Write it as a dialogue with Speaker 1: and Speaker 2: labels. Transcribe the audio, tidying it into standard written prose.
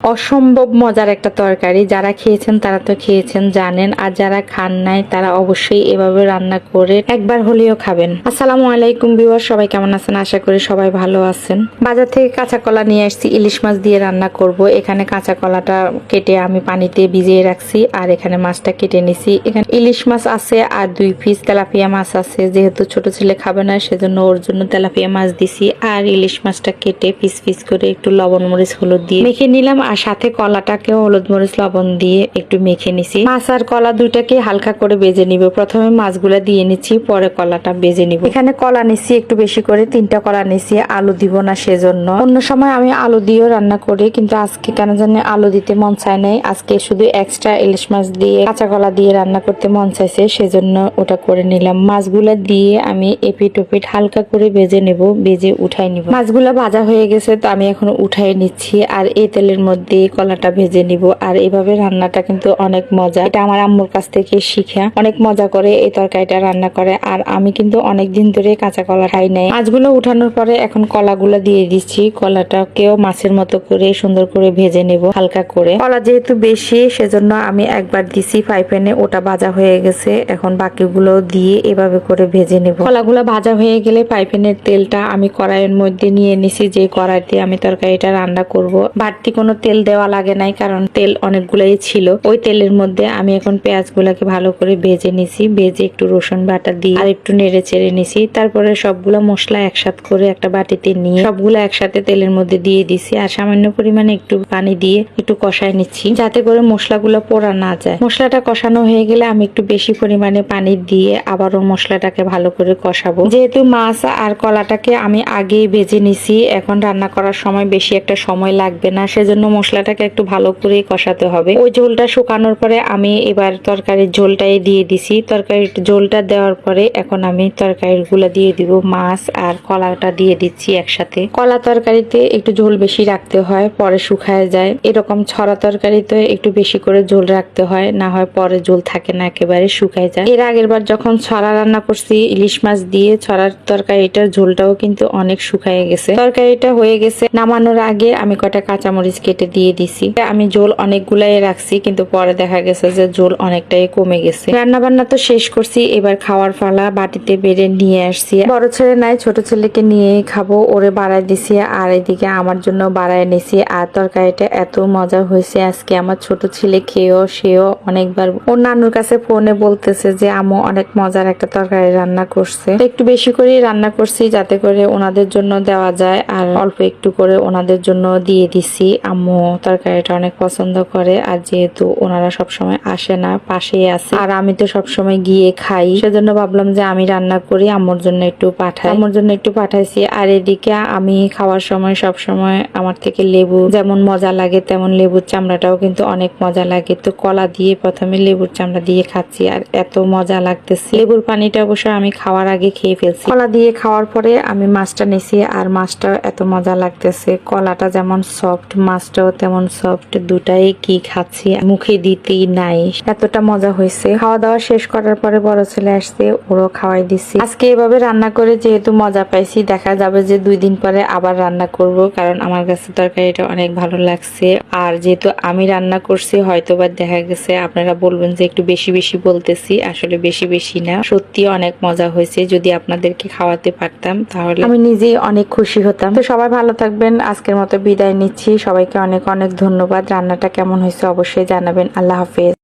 Speaker 1: অসম্ভব মজার একটা তরকারি। যারা খেয়েছেন তারা তো খেয়েছেন, জানেন, আর যারা খান নাই তারা অবশ্যই এভাবে রান্না করে একবার হলেও খাবেন। আসসালামু আলাইকুম ভিউয়ার, সবাই কেমন আছেন? আশা করি সবাই ভালো আছেন। বাজার থেকে কাঁচা কলা নিয়ে আসছি, ইলিশ মাছ দিয়ে রান্না করব। এখানে কাঁচা কলাটা কেটে আমি পানিতে ভিজিয়ে রাখছি, আর এখানে মাছটা কেটে নিছি। এখানে ইলিশ মাছ আছে আর 2 পিস তেলাপিয়া মাছ আছে। যেহেতু ছোট ছেলে খাবে না, সেজন্য ওর জন্য তেলাপিয়া মাছ দিছি। আর ইলিশ মাছটা কেটে পিস পিস করে একটু লবণ মরিচ হলুদ দিয়ে মেখে নিলাম, আর সাথে কলাটাকেও হলুদ মরিচ লবণ দিয়ে একটু মেখে নিছি। মাছ আর কলা দুইটাকে হালকা করে ভেজে নিব। প্রথমে মাছগুলা দিয়ে নিচ্ছি, পরে কলাটা ভেজে নিব। এখানে কলা নিচ্ছি একটু বেশি করে, 3টা কলা নিচ্ছি। আলু দিব না সেজন্য। অন্য সময় আমি আলু দিয়েও রান্না করি, কিন্তু আজকে কেন জানি আলু দিতে মন চায় নাই। আজকে শুধু এক্সট্রা ইলিশ মাছ দিয়ে কাঁচা কলা দিয়ে রান্না করতে মন চাইছে, সেজন্য ওটা করে নিলাম। মাছগুলা দিয়ে আমি এপিট ওপিট হালকা করে ভেজে নেব, ভেজে উঠাই নিব। মাছগুলা ভাজা হয়ে গেছে, তো আমি এখন উঠাই নিচ্ছি। আর এই তেলের মধ্যে কলাটা ভেজে নিব। আর এইভাবে রান্নাটা কিন্তু অনেক মজা। এটা আমার আম্মুর কাছ থেকে শিখা, অনেক মজা করে এই তরকারিটা রান্না করে। আর আমি কিন্তু অনেক দিন ধরে কাঁচা কলা খাই নাই। মাছগুলো উঠানোর পরে এখন কলাগুলো দিয়ে দিচ্ছি। কলাটাকেও মাছের মতো করে সুন্দর করে ভেজে নেব হালকা করে। কলা যেহেতু বেশি, সেজন্য আমি একবার দিছি ফ্রাই প্যানে, ওটা ভাজা হয়ে গেছে। এখন বাকিগুলো দিয়ে এভাবে করে ভেজে নেব। কলাগুলো ভাজা হয়ে গেলে ফ্রাই প্যানের তেলটা আমি কড়াইয়ের মধ্যে নিয়ে নিছি, যে কড়াই দিয়ে আমি তরকারিটা রান্না করব। বাড়তি কোনো তেল দেওয়া লাগে নাই, কারণ তেল অনেকগুলাই ছিল। ওই তেলের মধ্যে আমি এখন পেঁয়াজগুলোকে ভালো করে ভেজে নিছি। ভেজে একটু রসুন বাটা দিয়ে আর একটু নেড়ে চেড়ে নিছি। তারপরে সবগুলো মশলা একসাথে করে একটা বাটিতে নিয়ে সবগুলো একসাথে তেলের মধ্যে দিয়ে দিছি। আর সামান্য পরিমাণে একটু পানি দিয়ে একটু কষায় নিচ্ছি, যাতে করে মশলাগুলো পোড়া না যায়। মশলাটা কষানো হয়ে গেলে আমি একটু বেশি পরিমাণে পানি দিয়ে আবারও মশলাটাকে ভালো করে কষাবো। যেহেতু মাছ আর কলাটাকে আমি আগেই ভেজে নিছি, এখন রান্না করার সময় বেশি একটা সময় লাগবে না, সেজন্য মশলাটাকে একটু ভালো করে কষাতে হবে। ওই ঝোলটা শুকানোর পরে আমি এবার তরকারির ঝোলটাই দিয়ে দিছি। তরকারির ঝোলটা দেওয়ার পরে এখন আমি তরকারির গুলা দিয়ে দিব। মাছ আর কলাটা দিয়ে দিচ্ছি একসাথে। কলা তরকারিতে একটু ঝোল বেশি রাখতে হয়, পরে শুকায় যায়। এরকম ছড়া তরকারিতে একটু বেশি করে ঝোল রাখতে হয়, না হয় পরে ঝোল থাকে না, একেবারে শুকায় যায়। এর আগের বার যখন ছড়া রান্না করছি ইলিশ মাছ দিয়ে, ছড়ার তরকারিটার ঝোলটাও কিন্তু অনেক শুকায় গেছে। তরকারিটা হয়ে গেছে, নামানোর আগে আমি কটা কাঁচামরিচ কেটে দিয়ে দিছি। আমি ঝোল অনেকগুলাই রাখছি, কিন্তু পরে দেখা গেছে যে ঝোল অনেকটাই কমে গেছে। রান্না বান্না তো শেষ করছি, এবার খাওয়ার পালা। বাটিতে বেড়ে নিয়ে আসছি। বড় ছেলে নাই, ছোট ছেলেকে নিয়েই খাবো, ওরে বাড়াই দিছি। আর এদিকে আমার জন্য বাড়াই নিছি। আর তরকারিটা এত মজা হয়েছে আজকে, আমার ছোট ছেলে খেয়েও সেও অনেকবার ওর নানুর কাছে ফোনে বলতেছে যে আম্মু অনেক মজার একটা তরকারি রান্না করছে। একটু বেশি করে রান্না করছি, যাতে করে ওনাদের জন্য দেওয়া যায়। আর অল্প একটু করে ওনাদের জন্য দিয়ে দিছি। আম্মু তরকারিটা অনেক পছন্দ করে, আর যেহেতু ওনারা সবসময় আসে না, পাশেই আছে, আর আমি তো সবসময় গিয়ে খাই, সেজন্য ভাবলাম যে আমি রান্না করি, আম্মুর জন্য একটু পাঠাই। আম্মুর জন্য একটু পাঠাইছি। আর এদিকে আমি খাওয়ার সময় সবসময় আমার থেকে লেবু যেমন মজা লাগে, তেমন লেবুর চামড়াটাও কিন্তু অনেক মজা লাগে। তো কলা দিয়ে প্রথমে লেবুর চামড়া দিয়ে খাচ্ছি, আর এত মজা লাগতেছে। লেবুর পানিটা অবশ্য আমি খাওয়ার আগে খেয়ে ফেলছি। কলা দিয়ে খাওয়ার পরে আমি মাছটা নিছি, আর মাছটা এত মজা লাগতেছে। কলাটা যেমন সফট, মাছটাও তেমন সফট, দুটাই কি খাচ্ছি মুখে দিতেই নাই, এতটা মজা হয়েছে। খাওয়া দাওয়া শেষ করার পরে বড় ছেলে আসছে, ওরও খাওয়াই দিছি। আজকে এভাবে রান্না করে যেহেতু মজা পাইছি, দেখা যাবে যে 2 দিন পরে আবার রান্না করব, কারণ আমার কাছে তরকারিটা অনেক ভালো লাগছে। আর যেহেতু আমি রান্না করছি, হয়তোবা দেখা গেছে আপনারা বলবেন যে একটু বেশি বেশি বলতেছি, আসলে বেশি বেশি না, সত্যি অনেক মজা হয়েছে। যদি আপনাদেরকে খাওয়াতে পারতাম তাহলে আমি নিজেই অনেক খুশি হতাম। তো সবাই ভালো থাকবেন, আজকের মতো বিদায় নিচ্ছি। সবাইকে অনেক অনেক ধন্যবাদ। রান্নাটা কেমন হয়েছে অবশ্যই জানাবেন। আল্লাহ হাফেজ।